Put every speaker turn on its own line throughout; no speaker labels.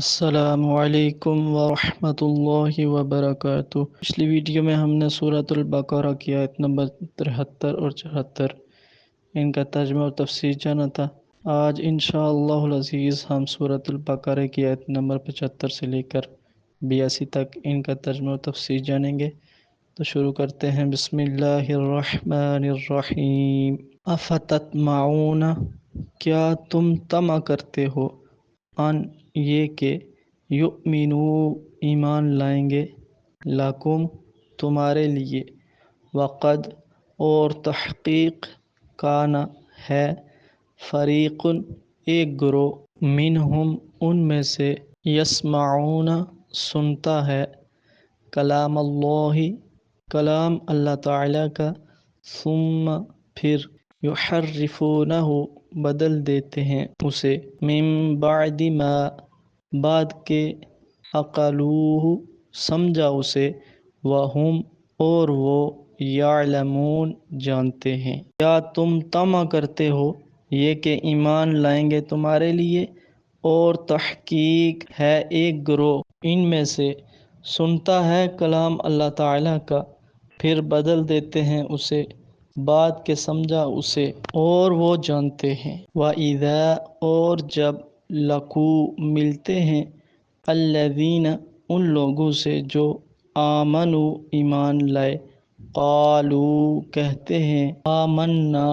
السلام علیکم ورحمۃ اللہ وبرکاتہ۔ پچھلی ویڈیو میں ہم نے سورۃ البقرہ کی آیت نمبر 73 اور 74 ان کا ترجمہ اور تفسیر جانا تھا۔ آج انشاءاللہ العزیز ہم سورۃ البقرہ کی آیت نمبر 75 سے لے کر 82 تک ان کا ترجمہ اور تفسیر جانیں گے۔ تو شروع کرتے ہیں۔ بسم اللہ الرحمن الرحیم۔ افتطمعون، کیا تم طمع کرتے ہو، ان یہ کہ یؤمنو ایمان لائیں گے، لکم تمہارے لیے، وقد اور تحقیق کانا ہے، فریق ایک گروہ، منہم ان میں سے، یسمعون سنتا ہے، کلام اللہ کلام اللہ تعالیٰ کا، ثم پھر یحرفونہ بدل دیتے ہیں اسے، من بعد ما بعد کے، عقلوہ سمجھا اسے، وہم اور وہ، یعلمون جانتے ہیں۔ کیا تم طمع کرتے ہو یہ کہ ایمان لائیں گے تمہارے لیے، اور تحقیق ہے ایک گروہ ان میں سے سنتا ہے کلام اللہ تعالیٰ کا، پھر بدل دیتے ہیں اسے بعد کے سمجھا اسے، اور وہ جانتے ہیں۔ وَإِذَا اور جب، لَقُوا ملتے ہیں، الَّذِينَ ان لوگوں سے جو، آمنوا ایمان لائے، قالوا کہتے ہیں، آمنا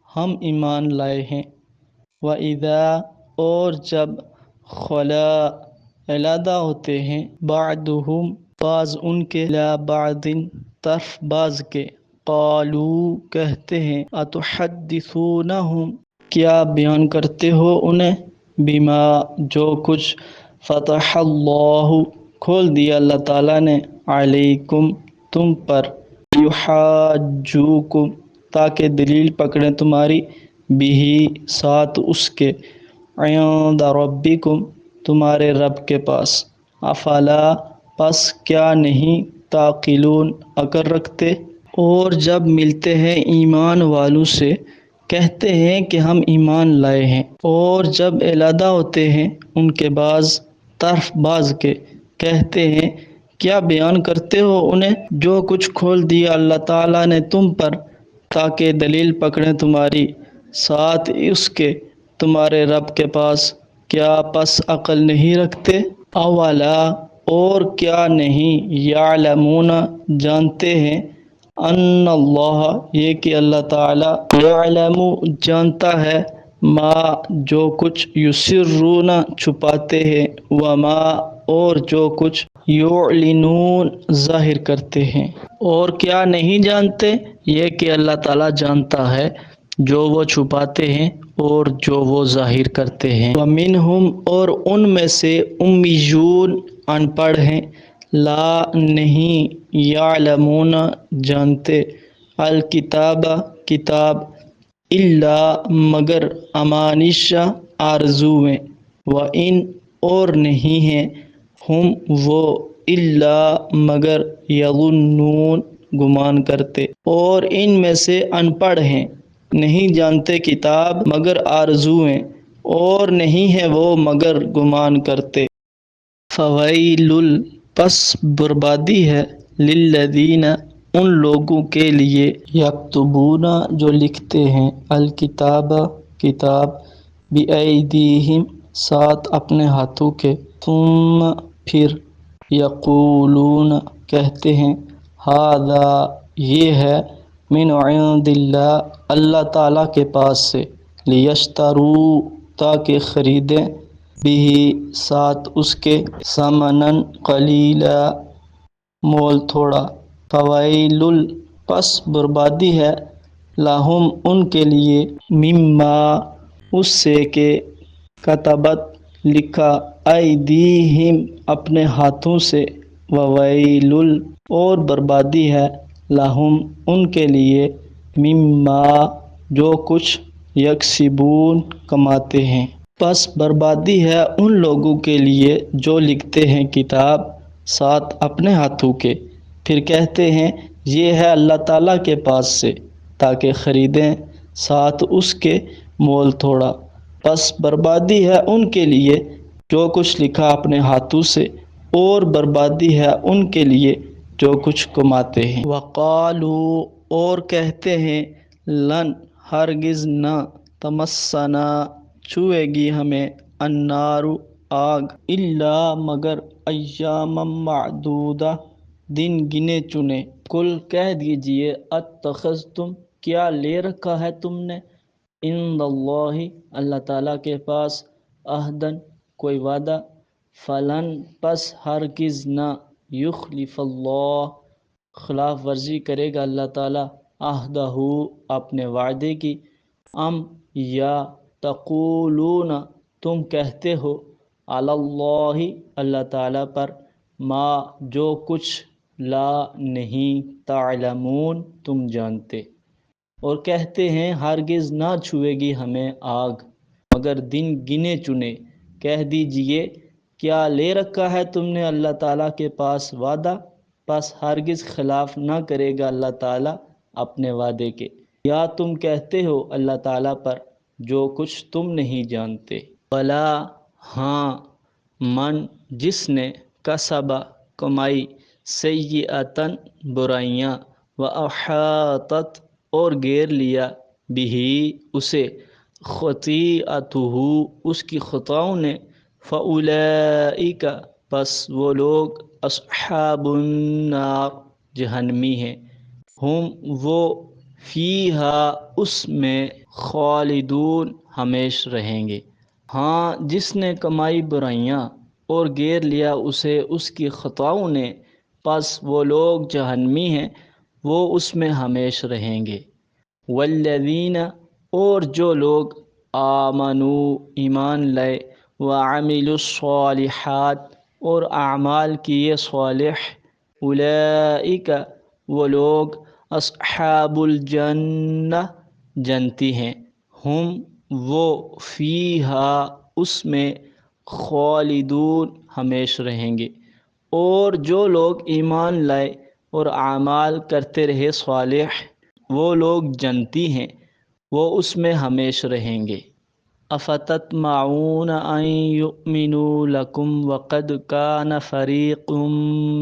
ہم ایمان لائے ہیں۔ وَإِذَا اور جب، خلا علیحدہ ہوتے ہیں، بعضهم بعض ان کے، لا بعض طرف بعض کے، قالوا کہتے ہیں، اتحدثونہم کیا بیان کرتے ہو انہیں، بما جو کچھ، فتح اللہ کھول دیا اللہ تعالیٰ نے، علیکم تم پر، یحاجوکم تاکہ دلیل پکڑیں تمہاری، بھی ساتھ اس کے، عند ربکم تمہارے رب کے پاس، افلا پس کیا نہیں، تعقلون عقل رکھتے۔ اور جب ملتے ہیں ایمان والوں سے کہتے ہیں کہ ہم ایمان لائے ہیں، اور جب علیحدہ ہوتے ہیں ان کے بعض طرف بعض کے، کہتے ہیں کیا بیان کرتے ہو انہیں، جو کچھ کھول دیا اللہ تعالیٰ نے تم پر، تاکہ دلیل پکڑیں تمہاری، ساتھ اس کے تمہارے رب کے پاس، کیا پس عقل نہیں رکھتے، اولا اور کیا نہیں، یعلمون جانتے ہیں، ان اللہ یہ کہ اللہ تعالیٰ، یعلم جانتا ہے، ما جو کچھ، یسرون چھپاتے ہیں، وما اور جو کچھ، یعلنون ظاہر کرتے ہیں۔ اور کیا نہیں جانتے یہ کہ اللہ تعالیٰ جانتا ہے جو وہ چھپاتے ہیں اور جو وہ ظاہر کرتے ہیں۔ ومنہم اور ان میں سے، امیون ان پڑھ ہیں، لا نہیں، یعلمون جانتے، الکتاب کتاب، الا مگر، امانیشہ آرزویں، وَإِن اور نہیں ہیں، ہم وہ، الا مگر، یظنون گمان کرتے۔ اور ان میں سے ان پڑھ ہیں، نہیں جانتے کتاب مگر آرزویں، اور نہیں ہے وہ مگر گمان کرتے۔ فویل پس بربادی ہے، للذین ان لوگوں کے لیے، یکتبون جو لکھتے ہیں، الکتاب کتاب، بایدیہم ساتھ اپنے ہاتھوں کے، ثم پھر، یقولون کہتے ہیں، ھذا یہ ہے، من عند اللہ اللہ تعالیٰ کے پاس سے، لیشتروا تاکہ خریدیں، بھی ساتھ اس کے، ثمناً قلیلا مول تھوڑا۔ فویل پس بربادی ہے، لہم ان کے لیے، مما اس سے کہ، کتبت لکھا، ایدیہم اپنے ہاتھوں سے، وویل اور بربادی ہے، لہم ان کے لیے، مما جو کچھ، یکسبون کماتے ہیں۔ پس بربادی ہے ان لوگوں کے لیے جو لکھتے ہیں کتاب ساتھ اپنے ہاتھوں کے، پھر کہتے ہیں یہ ہے اللہ تعالیٰ کے پاس سے، تاکہ خریدیں ساتھ اس کے، مول تھوڑا۔ پس بربادی ہے ان کے لیے، جو کچھ لکھا اپنے ہاتھوں سے، اور بربادی ہے ان کے لیے جو کچھ کماتے ہیں۔ وقالو اور کہتے ہیں، لن ہرگز نہ، تمسنا چھوئے گی ہمیں، النار آگ، الا مگر ایام معدودہ دن گنے چنے۔ کل کہہ دیجئے، اتخذتم کیا لے رکھا ہے تم نے، عند اللہ اللہ تعالیٰ کے پاس، عہدن کوئی وعدہ، فلن پس ہرگز نہ، یخلف اللہ خلاف ورزی کرے گا اللہ تعالیٰ، عہدہ اپنے وعدے کی، ام یا تقولون تم کہتے ہو، علی اللہ اللہ تعالیٰ پر، ما جو کچھ، لا نہیں، تعلمون تم جانتے، اور کہتے ہیں ہرگز نہ چھوئے گی ہمیں آگ مگر دن گنے چنے۔ کہہ دیجئے، کیا لے رکھا ہے تم نے اللہ تعالیٰ کے پاس وعدہ، پس ہرگز خلاف نہ کرے گا اللہ تعالیٰ اپنے وعدے کے، یا تم کہتے ہو اللہ تعالیٰ پر جو کچھ تم نہیں جانتے۔ بلا ہاں، من جس نے، کسبہ کمائی، سیئۃً برائیاں، وأحاطت اور گھیر لیا، بہی اسے، خطیئتہ اس کی خطاؤں نے، فأولئک پس وہ لوگ، اصحاب النار جہنمی ہیں، ہم وہ، فیہا اس میں، خالدون ہمیش رہیں گے۔ ہاں جس نے کمائی برائیاں اور گھیر لیا اسے اس کی خطاؤں نے، پس وہ لوگ جہنمی ہیں، وہ اس میں ہمیش رہیں گے۔ والذین اور جو لوگ، آمنوا ایمان لائے، وعملوا الصالحات اور اعمال کیے صالح، اولئک وہ لوگ، اصحاب الجنہ جنتی ہیں، ہم وہ، فیہا اس میں، خالدون ہمیش رہیں گے۔ اور جو لوگ ایمان لائے اور اعمال کرتے رہے صالح، وہ لوگ جنتی ہیں، وہ اس میں ہمیش رہیں گے۔ افتطمعون ان یؤمنوا لکم وقد کان فریق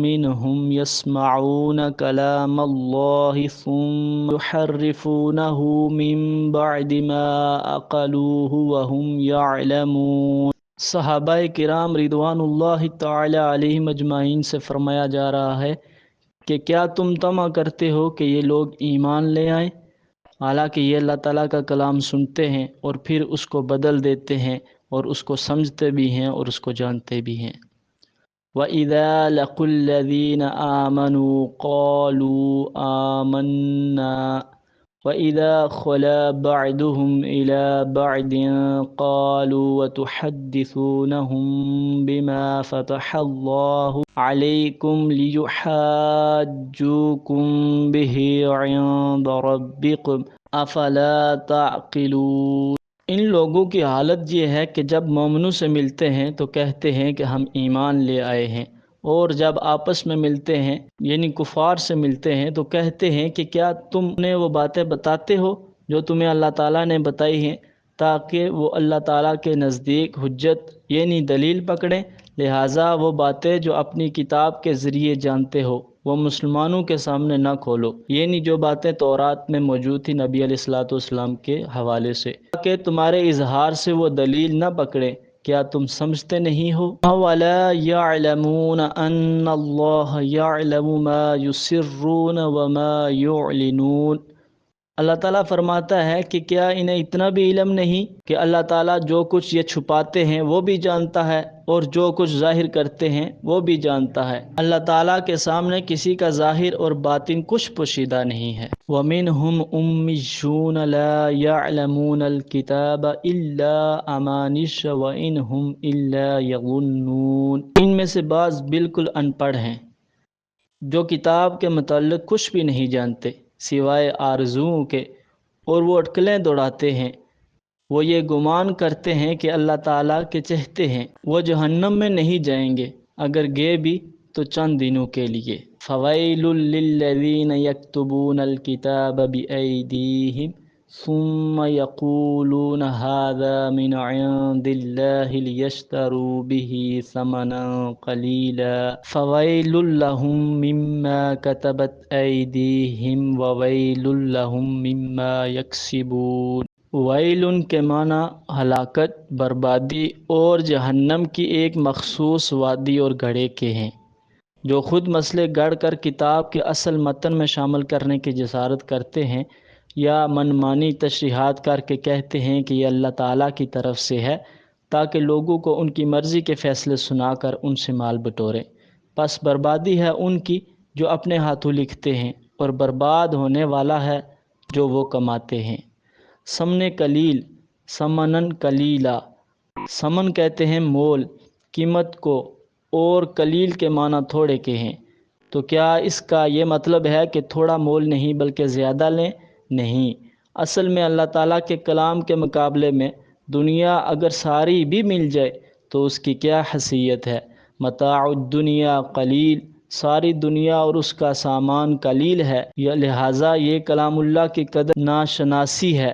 منہم یسمعون کلام اللہ ثم یحرفونہ من بعد ما عقلوہ وہم یعلمون۔ صحابہ کرام رضوان اللہ تعالی علیہم اجمعین سے فرمایا جا رہا ہے کہ کیا تم طمع کرتے ہو کہ یہ لوگ ایمان لے آئیں، حالانکہ یہ اللہ تعالیٰ کا کلام سنتے ہیں اور پھر اس کو بدل دیتے ہیں اور اس کو سمجھتے بھی ہیں اور اس کو جانتے بھی ہیں۔ وَإِذَا لَقُوا الَّذِينَ آمَنُوا قَالُوا آمَنَّا وَإِذَا خَلَا بَعْضُهُمْ إِلَى بَعْضٍ قَالُوا وَتُحَدِّثُونَهُم بِمَا فَتَحَ اللَّهُ عَلَيْكُمْ لِيُحَاجُّوكُم بِهِ عِندَ رَبِّكُمْ أَفَلَا تَعْقِلُونَ۔ ان لوگوں کی حالت یہ ہے کہ جب مومنوں سے ملتے ہیں تو کہتے ہیں کہ ہم ایمان لے آئے ہیں، اور جب آپس میں ملتے ہیں یعنی کفار سے ملتے ہیں تو کہتے ہیں کہ کیا تم نے وہ باتیں بتاتے ہو جو تمہیں اللہ تعالیٰ نے بتائی ہیں، تاکہ وہ اللہ تعالیٰ کے نزدیک حجت یعنی دلیل پکڑیں، لہٰذا وہ باتیں جو اپنی کتاب کے ذریعے جانتے ہو وہ مسلمانوں کے سامنے نہ کھولو، یعنی جو باتیں تورات میں موجود تھی نبی علیہ الصلوۃ والسلام کے حوالے سے، تاکہ تمہارے اظہار سے وہ دلیل نہ پکڑیں۔ کیا تم سمجھتے نہیں ہو؟ وَلَا يَعْلَمُونَ أَنَّ اللَّهَ يَعْلَمُ مَا يُسِرُّونَ وَمَا يُعْلِنُونَ۔ اللہ تعالیٰ فرماتا ہے کہ کیا انہیں اتنا بھی علم نہیں کہ اللہ تعالیٰ جو کچھ یہ چھپاتے ہیں وہ بھی جانتا ہے اور جو کچھ ظاہر کرتے ہیں وہ بھی جانتا ہے۔ اللہ تعالیٰ کے سامنے کسی کا ظاہر اور باطن کچھ پوشیدہ نہیں ہے۔ وَمِنْهُمْ أُمِّيُّونَ لَا يَعْلَمُونَ الْكِتَابَ إِلَّا أَمَانِيَّ وَإِنْ هُمْ إِلَّا يَظُنُّونَ۔ ان میں سے بعض بالکل ان پڑھ ہیں جو کتاب کے متعلق کچھ بھی نہیں جانتے سوائے آرزوؤں کے، اور وہ اٹکلیں دوڑاتے ہیں، وہ یہ گمان کرتے ہیں کہ اللہ تعالیٰ کے چہتے ہیں وہ جہنم میں نہیں جائیں گے، اگر گئے بھی تو چند دنوں کے لیے۔ فَوَيْلٌ لِّلَّذِينَ يَكْتُبُونَ الْكِتَابَ بِأَيْدِيهِمْ ثم يقولون هذا من عند الله ليشتروا به ثمنا قليلا فويل لهم مما كتبت أيديهم وويل لهم مما يكسبون۔ ویل کے معنی ہلاکت، بربادی اور جہنم کی ایک مخصوص وادی اور گڑھے کے ہیں۔ جو خود مسئلے گڑھ کر کتاب کے اصل متن میں شامل کرنے کی جسارت کرتے ہیں یا منمانی تشریحات کر کے کہتے ہیں کہ یہ اللہ تعالیٰ کی طرف سے ہے تاکہ لوگوں کو ان کی مرضی کے فیصلے سنا کر ان سے مال بٹوریں، پس بربادی ہے ان کی جو اپنے ہاتھوں لکھتے ہیں، اور برباد ہونے والا ہے جو وہ کماتے ہیں۔ سمن قلیل، سمنن قلیلا، سمن کہتے ہیں مول، قیمت کو، اور قلیل کے معنی تھوڑے کے ہیں۔ تو کیا اس کا یہ مطلب ہے کہ تھوڑا مول نہیں بلکہ زیادہ لیں؟ نہیں، اصل میں اللہ تعالیٰ کے کلام کے مقابلے میں دنیا اگر ساری بھی مل جائے تو اس کی کیا حیثیت ہے۔ متاع الدنیا قلیل، ساری دنیا اور اس کا سامان قلیل ہے، لہٰذا یہ کلام اللہ کی قدر ناشناسی ہے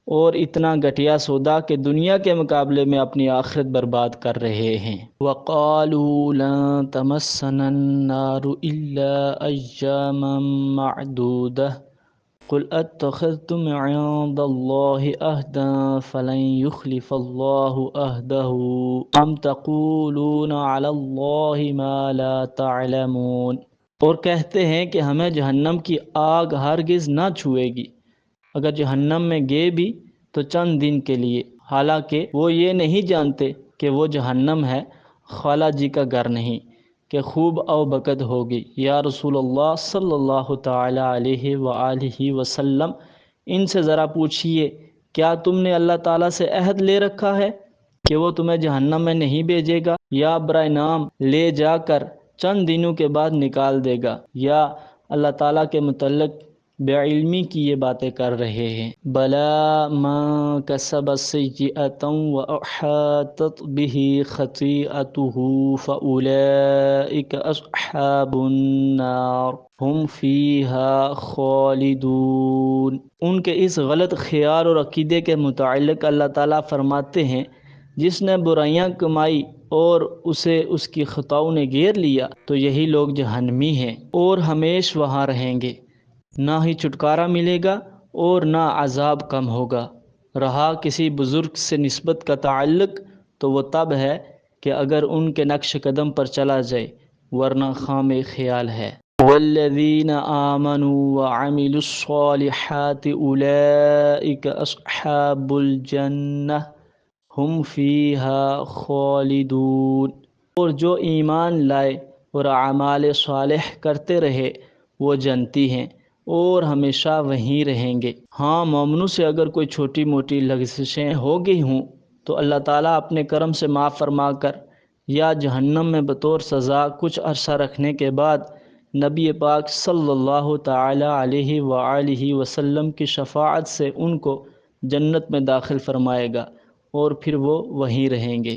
اور اتنا گھٹیا سودا کہ دنیا کے مقابلے میں اپنی آخرت برباد کر رہے ہیں۔ وَقَالُوا لَن تَمَسَّنَا النَّارُ إِلَّا أَيَّامًا مَّعْدُودَةً قُلْ أَتَّخَذْتُمْ عِندَ اللَّهِ عَهْدًا فَلَن يُخْلِفَ اللَّهُ عَهْدَهُ أَمْ تَقُولُونَ عَلَى اللَّهِ مَا لَا تَعْلَمُونَ۔ اور کہتے ہیں کہ ہمیں جہنم کی آگ ہرگز نہ چھوئے گی، اگر جہنم میں گئے بھی تو چند دن کے لیے، حالانکہ وہ یہ نہیں جانتے کہ وہ جہنم ہے، خالہ جی کا گھر نہیں کہ خوب او بکد ہوگی۔ یا رسول اللہ صلی اللہ تعالی علیہ وآلہ وسلم، ان سے ذرا پوچھئے کیا تم نے اللہ تعالیٰ سے عہد لے رکھا ہے کہ وہ تمہیں جہنم میں نہیں بھیجے گا، یا برائے نام لے جا کر چند دنوں کے بعد نکال دے گا، یا اللہ تعالیٰ کے متعلق بے علمی کی یہ باتیں کر رہے ہیں۔ بلا من کسب سیئۃ وأحاطت به خطیئته فأولئک اصحاب النار ہم فیہا خالدون۔ ان کے اس غلط خیال اور عقیدے کے متعلق اللہ تعالیٰ فرماتے ہیں، جس نے برائیاں کمائی اور اسے اس کی خطاؤں نے گھیر لیا تو یہی لوگ جہنمی ہیں اور ہمیش وہاں رہیں گے، نہ ہی چھٹکارا ملے گا اور نہ عذاب کم ہوگا۔ رہا کسی بزرگ سے نسبت کا تعلق تو وہ تب ہے کہ اگر ان کے نقش قدم پر چلا جائے، ورنہ خام خیال ہے۔ والذین آمنوا وعملوا الصالحات اولئک اصحاب الجنہ ہم فیہا خالدون۔ اور جو ایمان لائے اور اعمال صالح کرتے رہے وہ جنتی ہیں اور ہمیشہ وہیں رہیں گے۔ ہاں، مومنوں سے اگر کوئی چھوٹی موٹی لغزشیں ہو گئی ہوں تو اللہ تعالیٰ اپنے کرم سے معاف فرما کر یا جہنم میں بطور سزا کچھ عرصہ رکھنے کے بعد نبی پاک صلی اللہ تعالی علیہ وآلہ وسلم کی شفاعت سے ان کو جنت میں داخل فرمائے گا اور پھر وہ وہیں رہیں گے۔